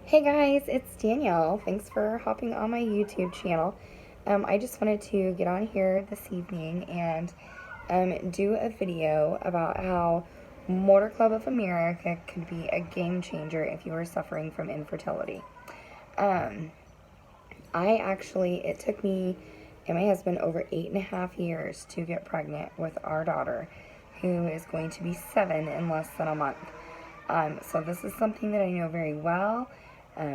Hey guys, it's Danielle. Thanks for hopping on my YouTube channel. I just wanted to get on here this evening and do a video about how Motor Club of America could be a game changer if you are suffering from infertility. Um, it took me and my husband over 8.5 years to get pregnant with our daughter, who is going to be 7 in less than a month. So this is something that I know very well.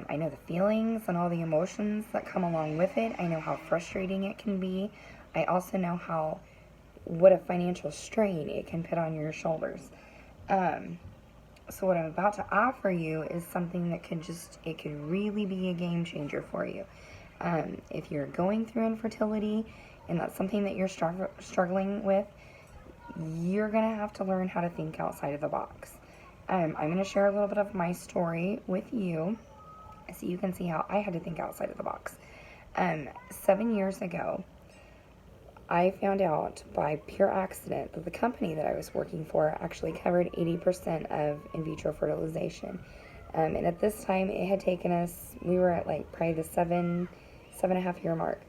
I know the feelings and all the emotions that come along with it. I know how frustrating it can be. I also know what a financial strain it can put on your shoulders. So what I'm about to offer you is something that it could really be a game changer for you. If you're going through infertility and that's something that you're struggling with, you're going to have to learn how to think outside of the box. I'm going to share a little bit of my story with you so you can see how I had to think outside of the box. 7 years ago, I found out by pure accident that the company that I was working for actually covered 80% of in vitro fertilization. And at this time, it had taken us, we were at like probably the 7.5 year mark.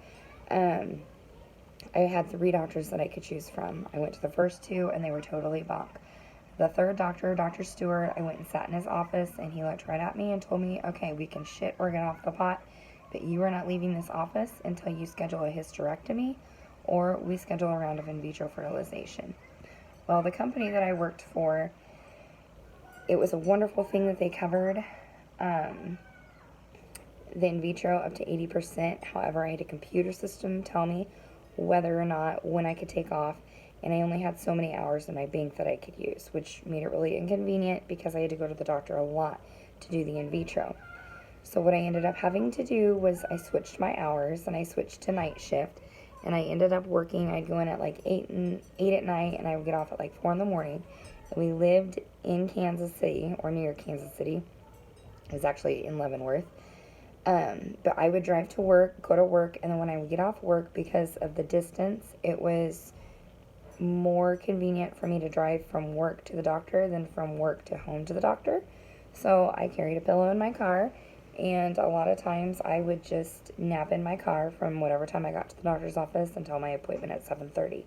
I had 3 doctors that I could choose from. I went to the first 2 and they were totally bunk. The third doctor, Dr. Stewart, I went and sat in his office and he looked right at me and told me, okay, we can shit or get off the pot, but you are not leaving this office until you schedule a hysterectomy or we schedule a round of in vitro fertilization. Well, the company that I worked for, it was a wonderful thing that they covered the in vitro up to 80%. However, I had a computer system tell me whether or not when I could take off, and I only had so many hours in my bank that I could use, which made it really inconvenient because I had to go to the doctor a lot to do the in vitro. So what I ended up having to do was I switched my hours and I switched to night shift, and I ended up working. I'd go in at like 8 at night and I would get off at like 4 in the morning. And we lived in Kansas City, or near Kansas City. It was actually in Leavenworth. But I would drive to work, go to work, and then when I would get off work, because of the distance, it was more convenient for me to drive from work to the doctor than from work to home to the doctor. So I carried a pillow in my car, and a lot of times I would just nap in my car from whatever time I got to the doctor's office until my appointment at 7:30.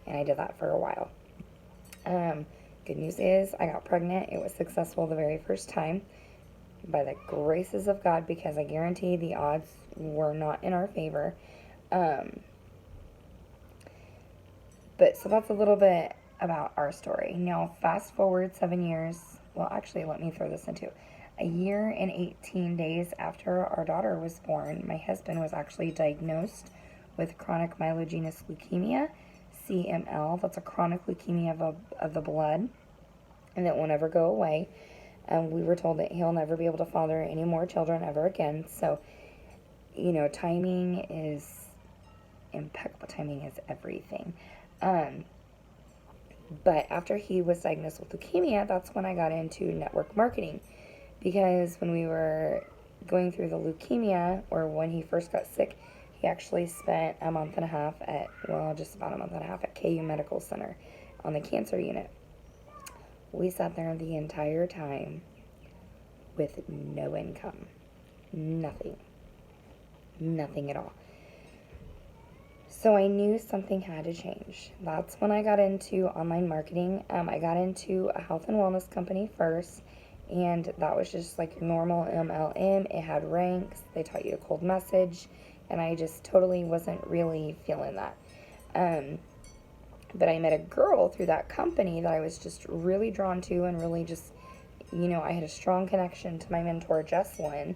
And I did that for a while. Good news is I got pregnant. It was successful the very first time by the graces of God, because I guarantee the odds were not in our favor. But so that's a little bit about our story. Now, fast forward 7 years. Well, actually, let me throw this into a year and 18 days after our daughter was born. My husband was actually diagnosed with chronic myelogenous leukemia, CML. That's a chronic leukemia of the blood, and that will never go away. We were told that he'll never be able to father any more children ever again. So, timing is impeccable. Timing is everything. But after he was diagnosed with leukemia, that's when I got into network marketing. Because when we were going through the leukemia, or when he first got sick, he actually spent a month and a half just about a month and a half at KU Medical Center on the cancer unit. We sat there the entire time with no income. Nothing. Nothing at all. So I knew something had to change. That's when I got into online marketing. I got into a health and wellness company first, and that was just like your normal MLM. It had ranks. They taught you to cold message, and I just totally wasn't really feeling that. But I met a girl through that company that I was just really drawn to, and really just, I had a strong connection to my mentor, Jesslyn,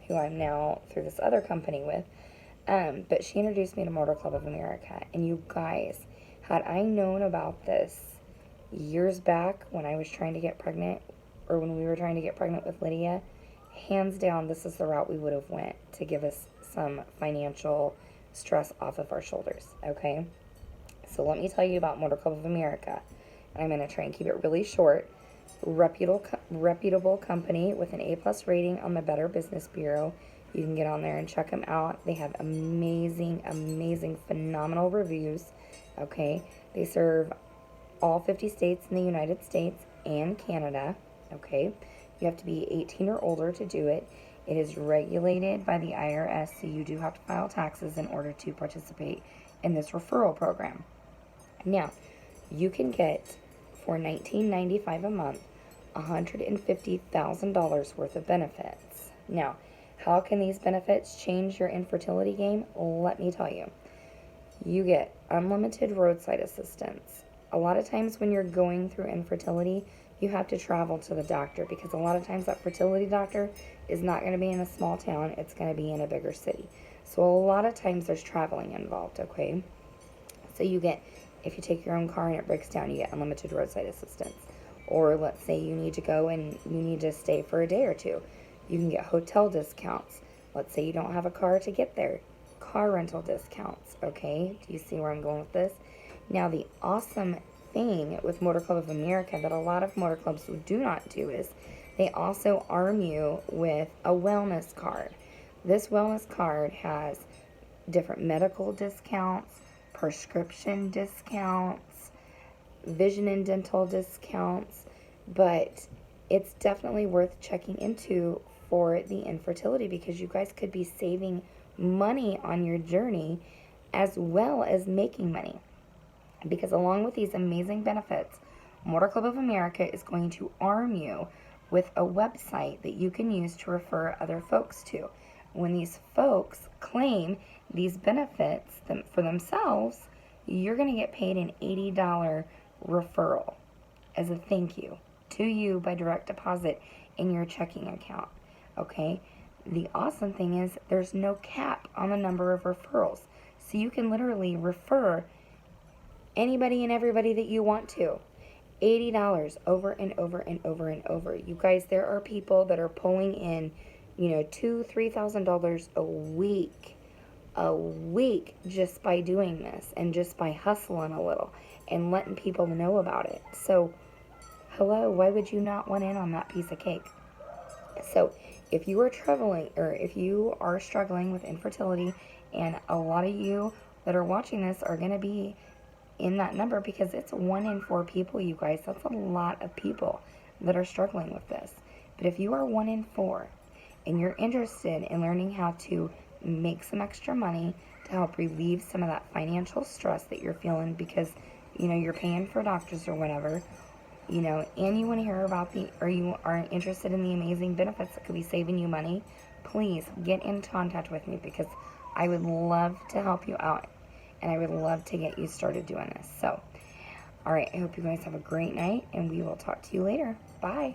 who I'm now through this other company with. But she introduced me to Motor Club of America. And you guys, had I known about this years back when I was trying to get pregnant, or when we were trying to get pregnant with Lydia, hands down, this is the route we would have went to give us some financial stress off of our shoulders, okay? So let me tell you about Motor Club of America. I'm going to try and keep it really short. Reputable company with an A+ rating on the Better Business Bureau. You can get on there and check them out. They have amazing, phenomenal reviews. Okay, they serve all 50 states in the United States and Canada. Okay, You have to be 18 or older to do it. It is regulated by the IRS, so you do have to file taxes in order to participate in this referral program. Now, you can get, for $19.95 a month, $150,000 worth of benefits. Now, how can these benefits change your infertility game? Let me tell you. You get unlimited roadside assistance. A lot of times when you're going through infertility, you have to travel to the doctor, because a lot of times that fertility doctor is not going to be in a small town, it's going to be in a bigger city. So a lot of times there's traveling involved, okay? So you get, if you take your own car and it breaks down, you get unlimited roadside assistance. Or let's say you need to go and you need to stay for a day or two. You can get hotel discounts. Let's say you don't have a car to get there. Car rental discounts, okay? Do you see where I'm going with this? Now, the awesome thing with Motor Club of America that a lot of motor clubs do not do is they also arm you with a wellness card. This wellness card has different medical discounts, prescription discounts, vision and dental discounts, but it's definitely worth checking into for the infertility, because you guys could be saving money on your journey as well as making money. Because along with these amazing benefits, Motor Club of America is going to arm you with a website that you can use to refer other folks to. When these folks claim these benefits for themselves, you're going to get paid an $80 referral as a thank you to you by direct deposit in your checking account. Okay? The awesome thing is there's no cap on the number of referrals. So you can literally refer anybody and everybody that you want to. $80 over and over and over and over. You guys, there are people that are pulling in, $2,000-$3,000 a week just by doing this and just by hustling a little and letting people know about it. So, hello, why would you not want in on that piece of cake? So, if you are traveling, or if you are struggling with infertility, and a lot of you that are watching this are going to be in that number, because it's 1 in 4 people, you guys. That's a lot of people that are struggling with this. But if you are 1 in 4 and you're interested in learning how to make some extra money to help relieve some of that financial stress that you're feeling because, you're paying for doctors or whatever, and you want to hear about or you are interested in the amazing benefits that could be saving you money, please get in contact with me, because I would love to help you out. And I would love to get you started doing this. So, all right, I hope you guys have a great night, and we will talk to you later. Bye.